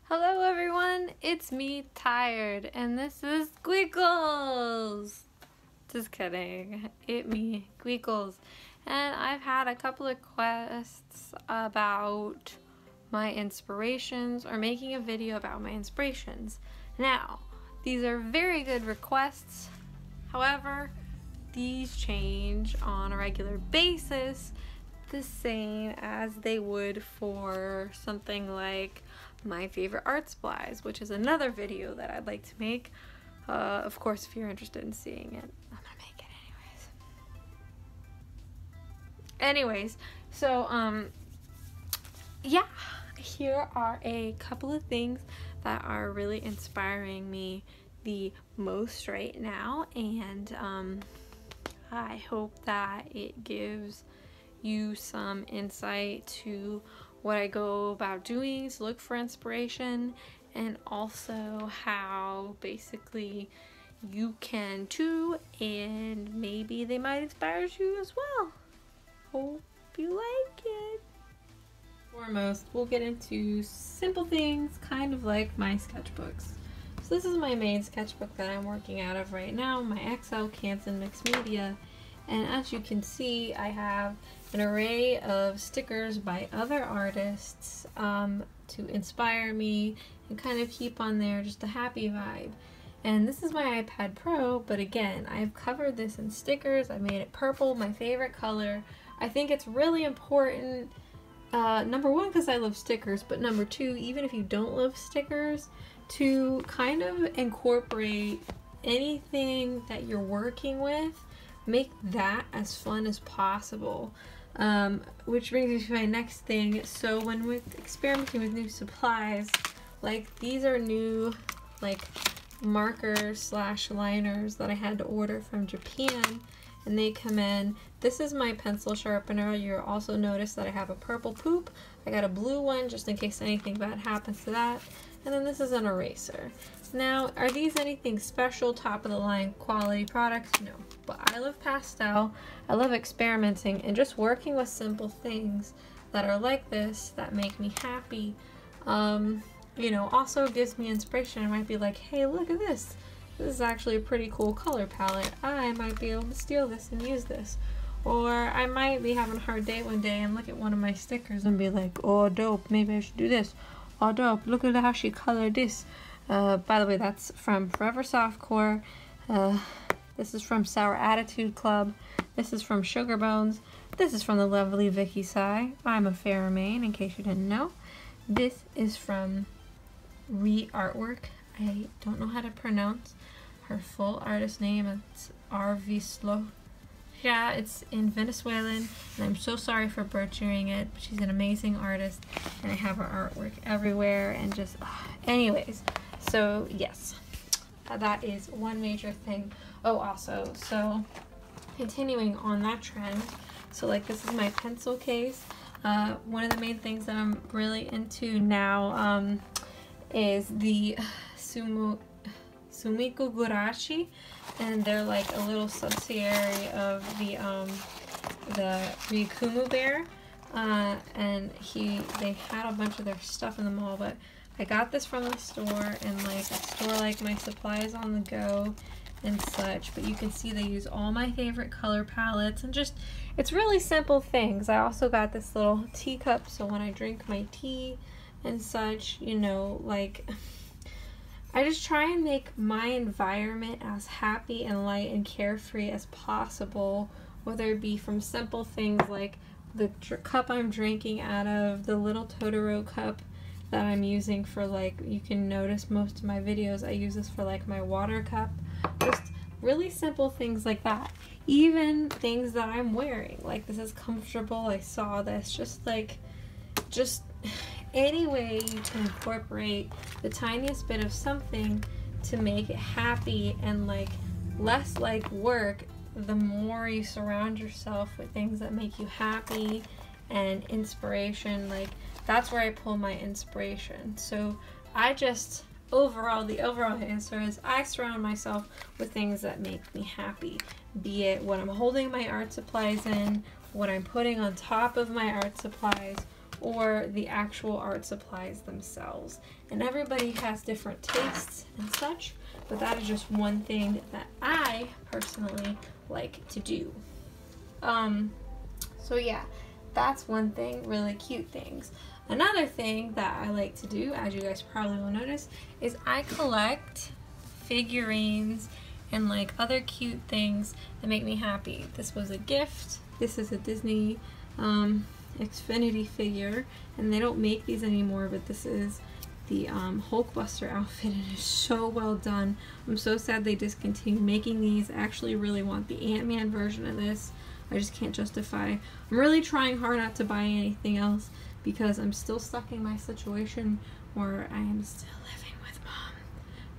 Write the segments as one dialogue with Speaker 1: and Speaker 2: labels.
Speaker 1: Hello everyone, it's me, Tired, and this is Gweakles! Just kidding, it me, Gweakles. And I've had a couple of requests about my inspirations, or making a video about my inspirations. Now, these are very good requests, however, these change on a regular basis, the same as they would for something like my favorite art supplies, which is another video that I'd like to make. Of course, if you're interested in seeing it, I'm gonna make it anyways. So yeah, here are a couple of things that are really inspiring me the most right now, and I hope that it gives you some insight to what I go about doing to look for inspiration, and also how basically you can too, and maybe they might inspire you as well. Hope you like it. Foremost, we'll get into simple things, kind of like my sketchbooks. So this is my main sketchbook that I'm working out of right now, my XL Canson Mixed Media. And as you can see, I have an array of stickers by other artists to inspire me and kind of keep on there just a happy vibe. And this is my iPad Pro, but again, I've covered this in stickers. I made it purple, my favorite color. I think it's really important, number one, because I love stickers, but number two, even if you don't love stickers, to kind of incorporate anything that you're working with. Make that as fun as possible, which brings me to my next thing. So when we're experimenting with new supplies, like these are new like markers slash liners that I had to order from Japan, and they come in. This is my pencil sharpener. You'll also notice that I have a purple poop. I got a blue one just in case anything bad happens to that, and then this is an eraser. Now, are these anything special, top of the line quality products? No, but I love pastel, I love experimenting, and just working with simple things that are like this that make me happy, you know, also gives me inspiration. I might be like, hey, look at this. This is actually a pretty cool color palette. I might be able to steal this and use this. Or I might be having a hard day one day and look at one of my stickers and be like, oh, dope, maybe I should do this. Oh, dope, look at how she colored this. By the way, that's from Forever Softcore. This is from Sour Attitude Club. This is from Sugar Bones. This is from the lovely Vicky Sai. I'm a Fairmain, in case you didn't know. This is from Artwork. I don't know how to pronounce her full artist name. It's Arvislo. Yeah, it's in Venezuelan, and I'm so sorry for butchering it, but she's an amazing artist, and I have her artwork everywhere, and just, anyways. So yes, that is one major thing. Oh, also, so continuing on that trend, so like this is my pencil case. One of the main things that I'm really into now is the Sumikko Gurashi, and they're like a little subsidiary of the Ryukumu bear, and they had a bunch of their stuff in the mall, but I got this from the store, and like I store like my supplies on the go and such, but you can see they use all my favorite color palettes, and just, it's really simple things. I also got this little teacup, so when I drink my tea and such, you know, like, I just try and make my environment as happy and light and carefree as possible, whether it be from simple things like the cup I'm drinking out of, the little Totoro cup that I'm using for, like, you can notice most of my videos I use this for like my water cup. Just really simple things like that. Even things that I'm wearing, like this is comfortable, I saw this, just any way you can incorporate the tiniest bit of something to make it happy and like less like work, the more you surround yourself with things that make you happy and inspiration. Like, that's where I pull my inspiration. So I just, the overall answer is I surround myself with things that make me happy, be it what I'm holding my art supplies in, what I'm putting on top of my art supplies, or the actual art supplies themselves. And everybody has different tastes and such, but that is just one thing that I personally like to do. So yeah, that's one thing, really cute things. Another thing that I like to do, as you guys probably will notice, is I collect figurines and like other cute things that make me happy. This was a gift. This is a Disney Xfinity figure, and they don't make these anymore, but this is the Hulkbuster outfit, and it's so well done. I'm so sad they discontinued making these. I actually really want the Ant-Man version of this. I just can't justify. I'm really trying hard not to buy anything else because I'm still stuck in my situation where I am still living with Mom,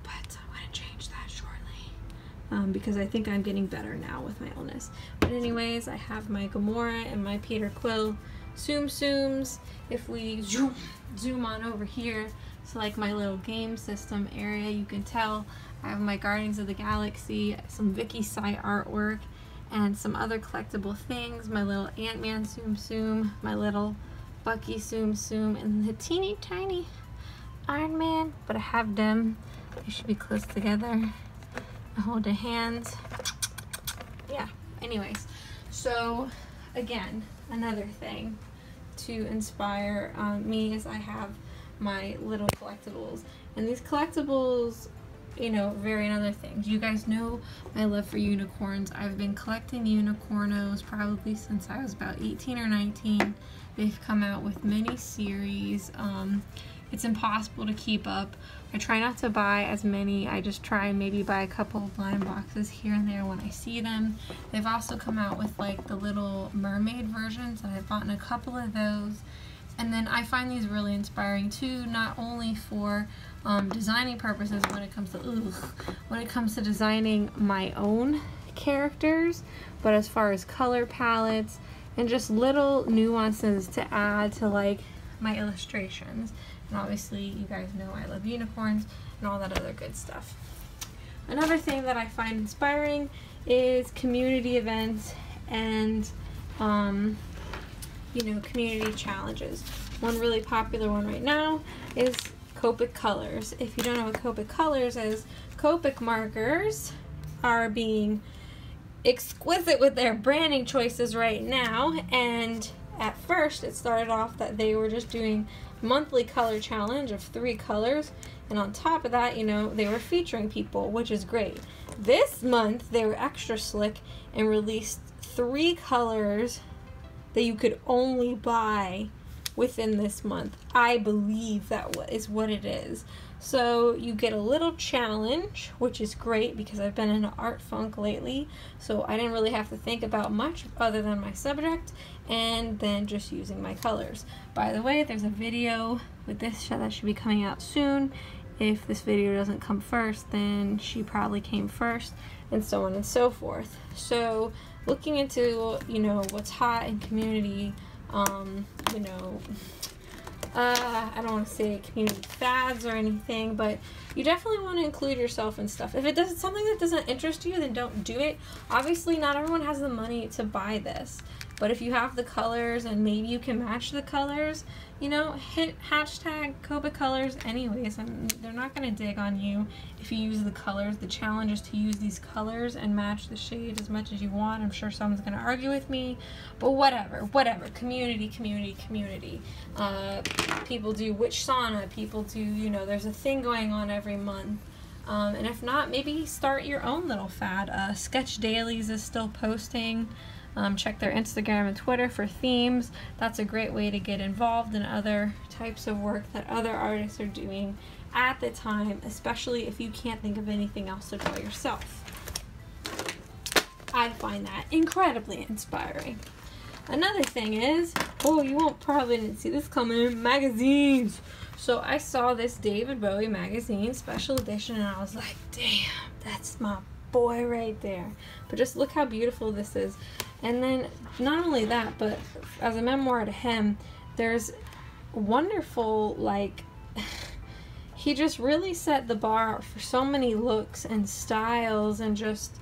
Speaker 1: but I'm going to change that shortly because I think I'm getting better now with my illness. But anyways, I have my Gamora and my Peter Quill Tsum Tsums. If we zoom on over here, so like my little game system area, you can tell I have my Guardians of the Galaxy, some Vicky site artwork, and some other collectible things. My little Ant-Man Tsum Tsum, my little Bucky Tsum Tsum, and the teeny tiny Iron Man. But I have them. They should be close together. I hold their hands. Yeah. Anyways, so again, another thing to inspire me is I have my little collectibles, and these collectibles, you know, vary in other things. You guys know my love for unicorns. I've been collecting unicornos probably since I was about 18 or 19. They've come out with many series. It's impossible to keep up. I try not to buy as many. I just try and maybe buy a couple of blind boxes here and there when I see them. They've also come out with like the little mermaid versions, and I've bought a couple of those. And then I find these really inspiring too, not only for designing purposes when it comes to designing my own characters, but as far as color palettes and just little nuances to add to like my illustrations. And obviously you guys know I love unicorns and all that other good stuff. Another thing that I find inspiring is community events and you know, community challenges. One really popular one right now is Copic Colors. If you don't know what Copic Colors is, Copic markers are being exquisite with their branding choices right now, and at first it started off that they were just doing monthly color challenge of 3 colors, and on top of that, you know, they were featuring people, which is great. This month they were extra slick and released 3 colors that you could only buy within this month. I believe that is what it is. So you get a little challenge, which is great because I've been in an art funk lately, so I didn't really have to think about much other than my subject and then just using my colors. By the way, there's a video with this that should be coming out soon. If this video doesn't come first, then she probably came first, and so on and so forth. So looking into, you know, what's hot in community, you know, I don't want to say community fads or anything, but you definitely want to include yourself in stuff. If it doesn't, something that doesn't interest you, then don't do it. Obviously, not everyone has the money to buy this, but if you have the colors and maybe you can match the colors, you know, hit hashtag Copic Colors anyways, and they're not going to dig on you if you use the colors. The challenge is to use these colors and match the shade as much as you want. I'm sure someone's going to argue with me, but whatever. Community. People do Witch Sauna, people do, you know, there's a thing going on every month. And if not, maybe start your own little fad. Sketch Dailies is still posting. Check their Instagram and Twitter for themes. That's a great way to get involved in other types of work that other artists are doing at the time, especially if you can't think of anything else to draw yourself. I find that incredibly inspiring. Another thing is, oh, you won't probably didn't see this coming, magazines. So I saw this David Bowie magazine special edition, and I was like, damn, that's my boy right there. But just look how beautiful this is. And then not only that, but as a memoir to him, there's wonderful, like, he just really set the bar for so many looks and styles, and just,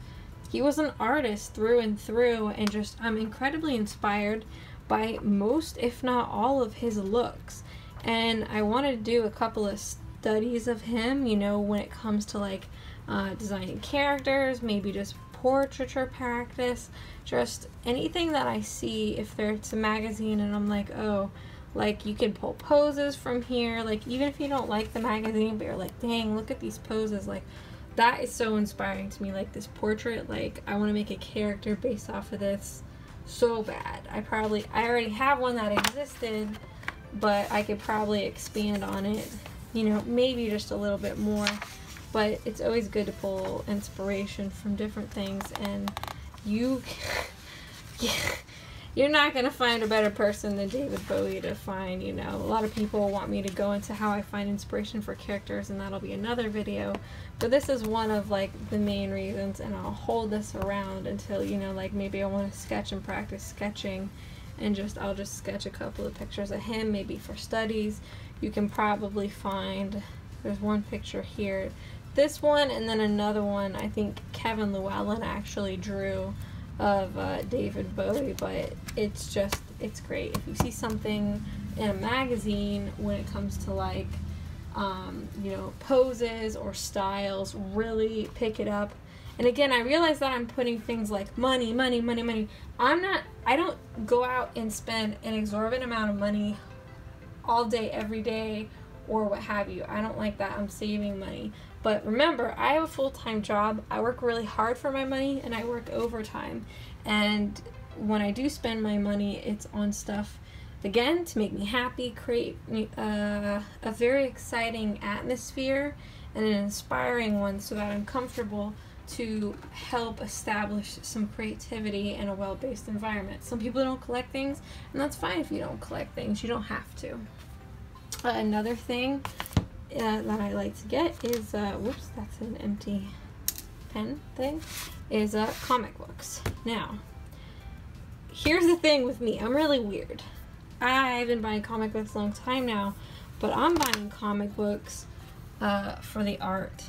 Speaker 1: he was an artist through and through, and just, I'm incredibly inspired by most, if not all, of his looks. And I wanted to do a couple of studies of him, you know, when it comes to like designing characters, maybe just portraiture practice, just anything that I see. If there's a magazine and I'm like, oh, like you can pull poses from here, like even if you don't like the magazine, but you're like, dang, look at these poses, like that is so inspiring to me. Like this portrait, like I want to make a character based off of this so bad. I already have one that existed, but I could probably expand on it, you know, maybe just a little bit more. But it's always good to pull inspiration from different things, and you're not gonna find a better person than David Bowie to find, you know. A lot of people want me to go into how I find inspiration for characters, and that'll be another video, but this is one of like the main reasons, and I'll hold this around until, you know, like maybe I want to sketch and practice sketching, and I'll just sketch a couple of pictures of him, maybe for studies. You can probably find, there's one picture here, this one, and then another one I think Kevin Llewellyn actually drew of David Bowie, but it's great. If you see something in a magazine when it comes to like you know, poses or styles, really pick it up. And again, I realize that I'm putting things like money. I don't go out and spend an exorbitant amount of money all day, every day, or what have you. I don't like that. I'm saving money. But remember, I have a full-time job. I work really hard for my money, and I work overtime. And when I do spend my money, it's on stuff, again, to make me happy, create a very exciting atmosphere and an inspiring one, so that I'm comfortable to help establish some creativity in a well-based environment. Some people don't collect things, and that's fine if you don't collect things. You don't have to. Another thing that I like to get is, whoops, that's an empty pen thing, is comic books. Now, here's the thing with me. I'm really weird. I've been buying comic books a long time now, but I'm buying comic books for the art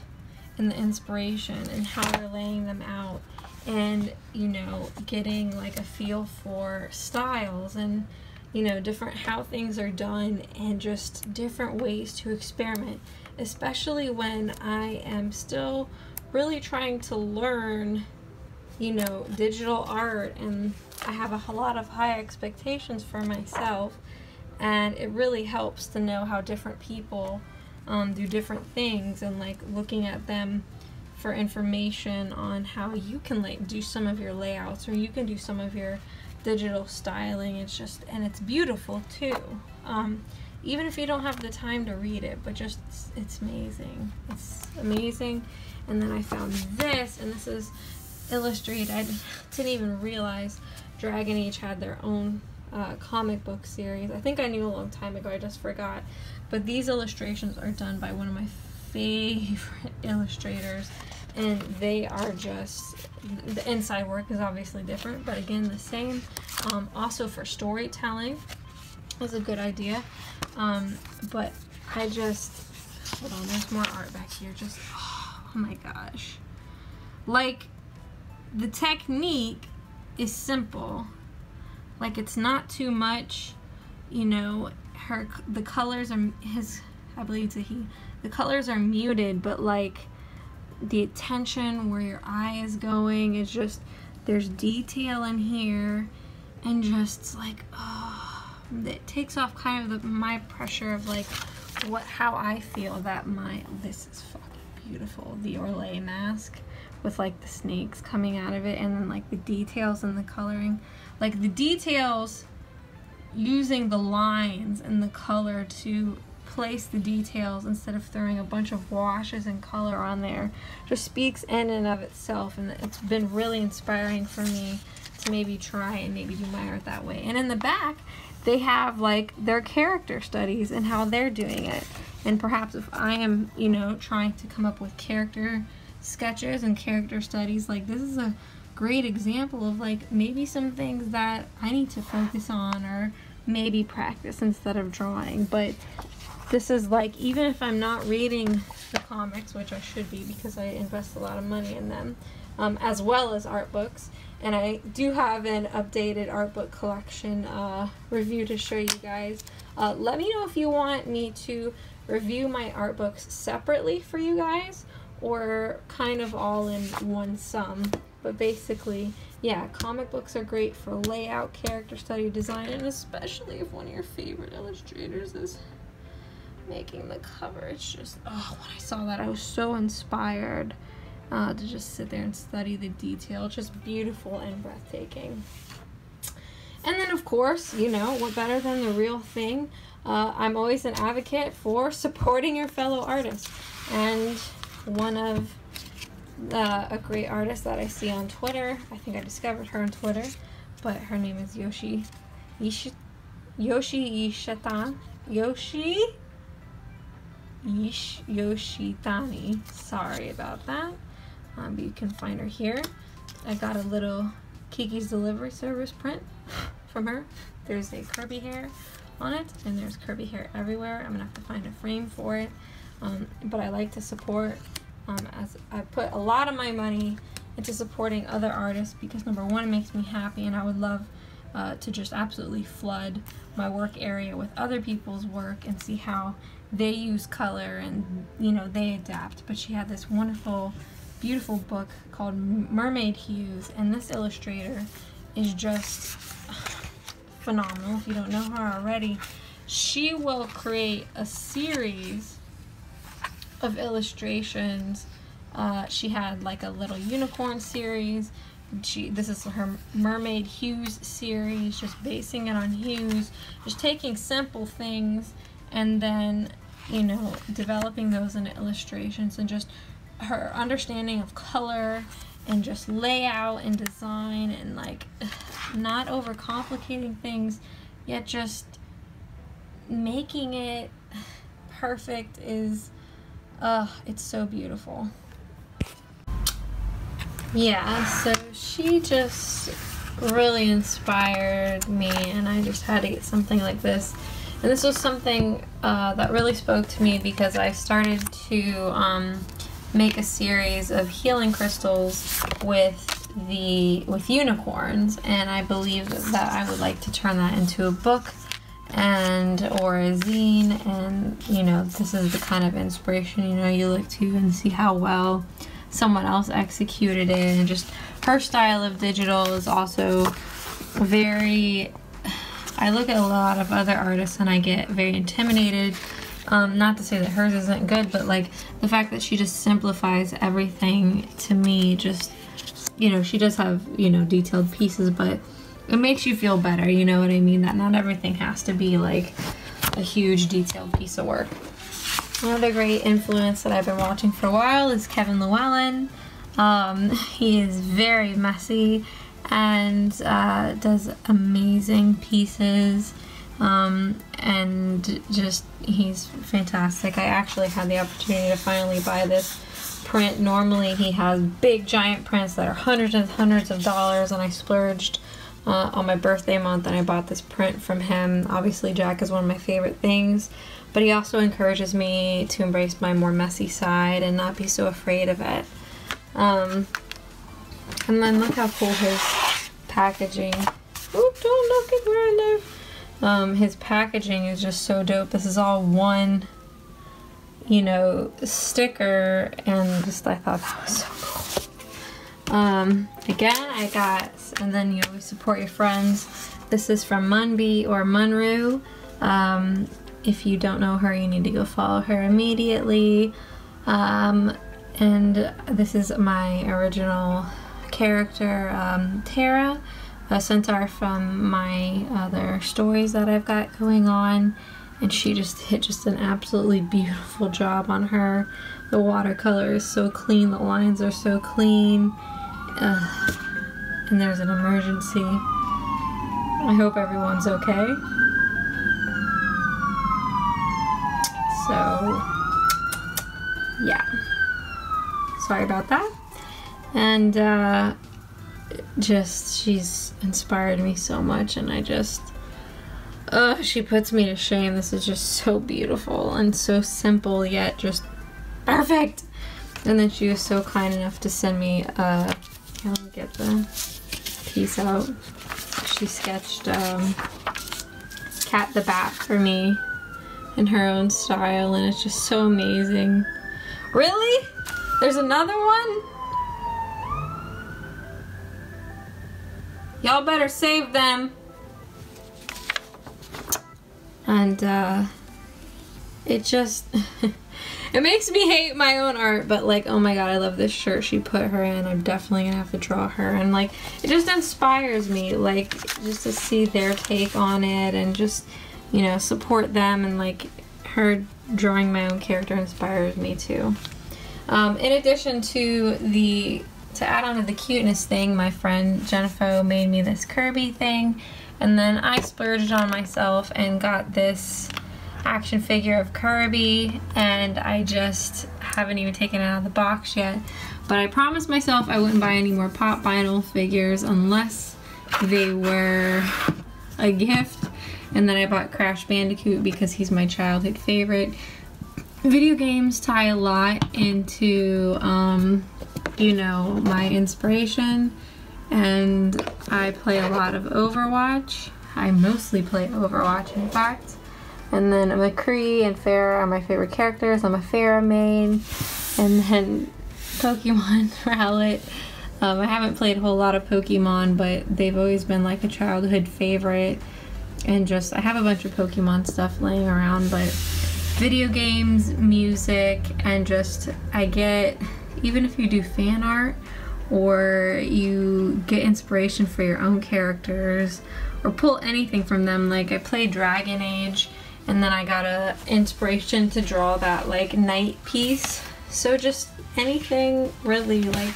Speaker 1: and the inspiration and how they're laying them out, and, you know, getting like a feel for styles and, you know, different how things are done, and just different ways to experiment, especially when I am still really trying to learn, you know, digital art, and I have a lot of high expectations for myself, and it really helps to know how different people do different things, and like looking at them for information on how you can like do some of your layouts, or you can do some of your digital styling. It's just, and it's beautiful too, even if you don't have the time to read it, but just it's amazing. It's amazing. And then I found this, and this is illustrated. I didn't even realize Dragon Age had their own comic book series. I think I knew a long time ago, I just forgot. But these illustrations are done by one of my favorite illustrators, and they are just, the inside work is obviously different, but again, the same. Also for storytelling is a good idea. But I just, hold on, there's more art back here. Just, oh my gosh. Like, the technique is simple. Like, it's not too much, you know, the colors are, I believe it's a he, the colors are muted, but like the attention where your eye is going is just, there's detail in here, and just like, oh, it takes off kind of my pressure of like how I feel that this is fucking beautiful, the Orlais mask with like the snakes coming out of it, and then like the details and the coloring, like the details, using the lines and the color to place the details instead of throwing a bunch of washes and color on there, just speaks in and of itself. And it's been really inspiring for me to maybe try and maybe do my art that way. And in the back they have like their character studies and how they're doing it, and perhaps if I am, you know, trying to come up with character sketches and character studies, like this is a great example of like maybe some things that I need to focus on, or maybe practice instead of drawing. But this is like, even if I'm not reading the comics, which I should be because I invest a lot of money in them, as well as art books. And I do have an updated art book collection review to show you guys. Let me know if you want me to review my art books separately for you guys, or kind of all in one sum. But basically, yeah, comic books are great for layout, character study, design, and especially if one of your favorite illustrators is making the cover. It's just, oh, when I saw that, I was so inspired to just sit there and study the detail. It's just beautiful and breathtaking. And then, of course, you know, what better than the real thing? I'm always an advocate for supporting your fellow artists. And one of a great artist that I see on Twitter, I think I discovered her on Twitter, but her name is Yoshi. Yoshitani. Sorry about that. But you can find her here. I got a little Kiki's Delivery Service print from her. There's a Kirby hair on it, and there's Kirby hair everywhere. I'm gonna have to find a frame for it. But I like to support, as I put a lot of my money into supporting other artists, because number one, it makes me happy, and I would love to just absolutely flood my work area with other people's work and see how they use color and, you know, they adapt. But she had this wonderful, beautiful book called Mermaid Hues, and this illustrator is just phenomenal. If you don't know her already, she will create a series of illustrations. She had like a little unicorn series. This is her Mermaid Hues series, just basing it on hues, just taking simple things and then, you know, developing those into illustrations. And just her understanding of color and just layout and design, and like not overcomplicating things, yet just making it perfect is, it's so beautiful. Yeah, so she just really inspired me, and I just had to get something like this. And this was something that really spoke to me, because I started to make a series of healing crystals with unicorns, and I believe that I would like to turn that into a book or a zine. And, you know, this is the kind of inspiration, you know, you look to and see how well someone else executed it. And just her style of digital is also very, I look at a lot of other artists and I get very intimidated. Not to say that hers isn't good, but like the fact that she just simplifies everything, to me, just, you know, she does have, you know, detailed pieces, but it makes you feel better, you know what I mean? That not everything has to be like a huge detailed piece of work. Another great influence that I've been watching for a while is Kevin Llewellyn. He is very messy and does amazing pieces, and just, he's fantastic. I actually had the opportunity to finally buy this print. Normally he has big giant prints that are hundreds and hundreds of dollars, and I splurged on my birthday month and I bought this print from him. Obviously Jack is one of my favorite things, but he also encourages me to embrace my more messy side and not be so afraid of it. And then look how cool his packaging. Oh, don't look at where I live. His packaging is just so dope. This is all one, you know, sticker, and just, I thought that was so cool. Again, I got, and then you always support your friends. This is from Munby or Munru. If you don't know her, you need to go follow her immediately. And this is my original character, Tara, a centaur from my other stories that I've got going on. And she just hit just an absolutely beautiful job on her. The watercolor is so clean, the lines are so clean. And there's an emergency. I hope everyone's okay. So, yeah. Sorry about that. And just, she's inspired me so much, and I just, she puts me to shame. This is just so beautiful and so simple, yet just perfect. And then she was so kind enough to send me a Here, let me get the piece out. She sketched Cat the Bat for me in her own style, and it's just so amazing. Really? There's another one? Y'all better save them. And it just it makes me hate my own art, but like, oh my god, I love this shirt she put her in. I'm definitely gonna have to draw her, and like, it just inspires me, like, just to see their take on it and just, you know, support them, and like, her drawing my own character inspires me too. In addition to add on to the cuteness thing, my friend Jennifer made me this Kirby thing, and then I splurged on myself and got this action figure of Kirby, and I just haven't even taken it out of the box yet. But I promised myself I wouldn't buy any more Pop Vinyl figures unless they were a gift, and then I bought Crash Bandicoot because he's my childhood favorite. Video games tie a lot into, you know, my inspiration, and I play a lot of Overwatch. I mostly play Overwatch, in fact. And then McCree and Farrah are my favorite characters. I'm a Farrah main. And then Pokemon Rowlet. I haven't played a whole lot of Pokemon, but they've always been like a childhood favorite. And just, I have a bunch of Pokemon stuff laying around, but video games, music, and just, I get, even if you do fan art, or you get inspiration for your own characters, or pull anything from them. Like, I played Dragon Age, and then I got a inspiration to draw that like knight piece. So just anything really like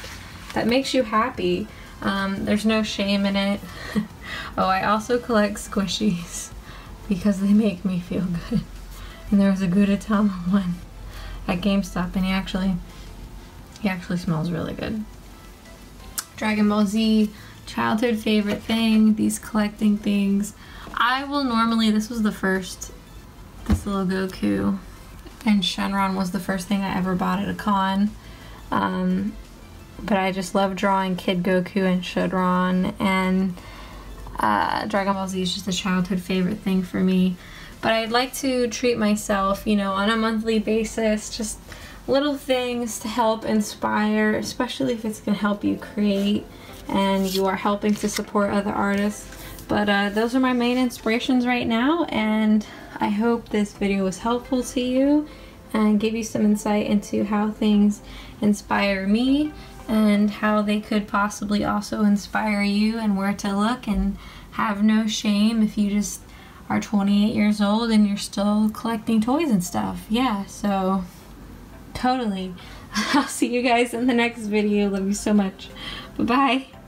Speaker 1: that makes you happy. There's no shame in it. Oh, I also collect squishies because they make me feel good. And there was a Gudetama one at GameStop, and he actually smells really good. Dragon Ball Z, childhood favorite thing, these collecting things. I will normally, this was the first, this little Goku, and Shenron was the first thing I ever bought at a con. But I just love drawing Kid Goku and Shenron, and Dragon Ball Z is just a childhood favorite thing for me. But I'd like to treat myself, you know, on a monthly basis, just little things to help inspire, especially if it's going to help you create and you are helping to support other artists. But those are my main inspirations right now, and I hope this video was helpful to you and give you some insight into how things inspire me and how they could possibly also inspire you, and where to look, and have no shame if you just are 28 years old and you're still collecting toys and stuff. Yeah, so totally. I'll see you guys in the next video. Love you so much. Bye-bye.